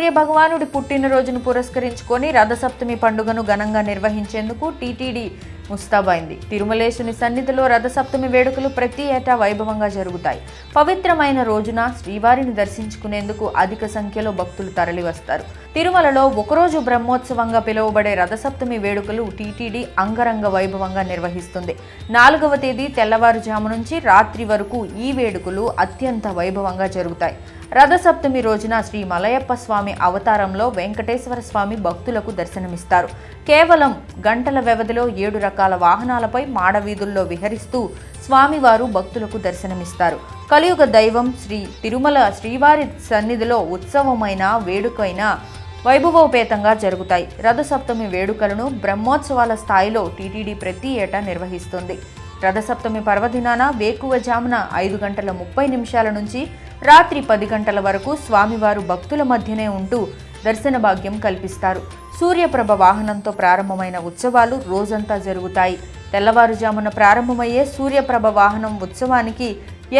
సూర్య భగవానుడి పుట్టినరోజును పురస్కరించుకొని రథసప్తమి పండుగను ఘనంగా నిర్వహించేందుకు టీటీడీ ముస్తాబైంది. తిరుమలేశుని సన్నిధిలో రథసప్తమి వేడుకలు ప్రతి ఏటా వైభవంగా జరుగుతాయి. పవిత్రమైన రోజున శ్రీవారిని దర్శించుకునేందుకు అధిక సంఖ్యలో భక్తులు తరలివస్తారు. తిరుమలలో ఒకరోజు బ్రహ్మోత్సవంగా పిలువబడే రథసప్తమి వేడుకలు టీటీడీ అంగరంగ వైభవంగా నిర్వహిస్తుంది. 4వ తేదీ తెల్లవారుజాము నుంచి రాత్రి వరకు ఈ వేడుకలు అత్యంత వైభవంగా జరుగుతాయి. రథసప్తమి రోజున శ్రీ మలయప్ప స్వామి అవతారంలో వెంకటేశ్వర స్వామి భక్తులకు దర్శనమిస్తారు. కేవలం గంటల వ్యవధిలో 7 రకాల వాహనాలపై మాడవీధుల్లో విహరిస్తూ స్వామివారు భక్తులకు దర్శనమిస్తారు. కలియుగ దైవం శ్రీ తిరుమల శ్రీవారి సన్నిధిలో ఉత్సవమైన వేడుకైన వైభవోపేతంగా జరుగుతాయి. రథసప్తమి వేడుకలను బ్రహ్మోత్సవాల స్థాయిలో టీటీడీ ప్రతి ఏటా నిర్వహిస్తుంది. రథసప్తమి పర్వదినాన వేకువజామున 5:30 నుంచి రాత్రి 10 వరకు స్వామివారు భక్తుల మధ్యనే ఉంటూ దర్శన భాగ్యం కల్పిస్తారు. సూర్యప్రభ వాహనంతో ప్రారంభమైన ఉత్సవాలు రోజంతా జరుగుతాయి. తెల్లవారుజామున ప్రారంభమయ్యే సూర్యప్రభ వాహనం ఉత్సవానికి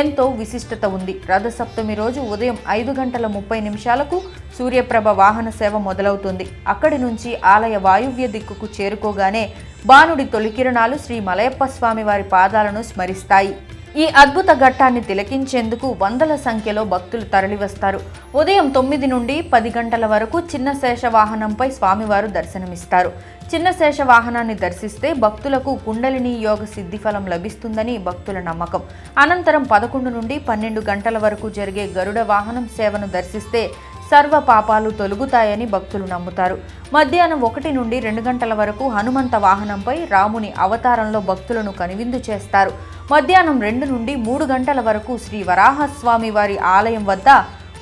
ఎంతో విశిష్టత ఉంది. రథసప్తమి రోజు ఉదయం 5:30 సూర్యప్రభ వాహన సేవ మొదలవుతుంది. అక్కడి నుంచి ఆలయ వాయువ్య దిక్కుకు చేరుకోగానే బాణుడి తొలికిరణాలు శ్రీ మలయప్ప స్వామి వారి పాదాలను స్మరిస్తాయి. ఈ అద్భుత ఘట్టాన్ని తిలకించేందుకు వందల సంఖ్యలో భక్తులు తరలివస్తారు. ఉదయం 9 నుండి 10 వరకు చిన్న శేష వాహనంపై స్వామివారు దర్శనమిస్తారు. చిన్న శేష వాహనాన్ని దర్శిస్తే భక్తులకు కుండలిని యోగ సిద్ధిఫలం లభిస్తుందని భక్తుల నమ్మకం. అనంతరం 11 నుండి 12 వరకు జరిగే గరుడ వాహనం సేవను దర్శిస్తే సర్వ పాపాలు తొలగుతాయని భక్తులు నమ్ముతారు. మధ్యాహ్నం 1 నుండి 2 వరకు హనుమంత వాహనంపై రాముని అవతారంలో భక్తులను కనువిందు చేస్తారు. మధ్యాహ్నం 2 నుండి 3 వరకు శ్రీ వరాహస్వామి వారి ఆలయం వద్ద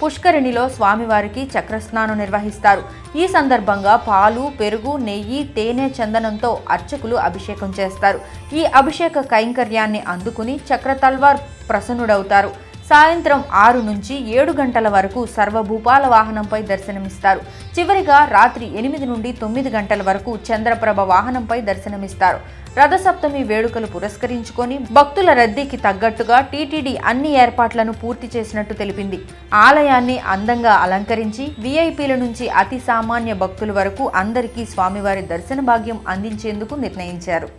పుష్కరిణిలో స్వామివారికి చక్రస్నానం నిర్వహిస్తారు. ఈ సందర్భంగా పాలు, పెరుగు, నెయ్యి, తేనె, చందనంతో అర్చకులు అభిషేకం చేస్తారు. ఈ అభిషేక కైంకర్యాన్ని అందుకుని చక్రతల్వార్ ప్రసన్నుడవుతారు. సాయంత్రం 6 నుంచి 7 వరకు సర్వభూపాల వాహనంపై దర్శనమిస్తారు. చివరిగా రాత్రి 8 నుండి 9 వరకు చంద్రప్రభ వాహనంపై దర్శనమిస్తారు. రథసప్తమి వేడుకలు పురస్కరించుకొని భక్తుల రద్దీకి తగ్గట్టుగా టీటీడీ అన్ని ఏర్పాట్లను పూర్తి చేసినట్టు తెలిపింది. ఆలయాన్ని అందంగా అలంకరించి వీఐపీల నుంచి అతి సామాన్య భక్తుల వరకు అందరికీ స్వామివారి దర్శన భాగ్యం అందించేందుకు నిర్ణయించారు.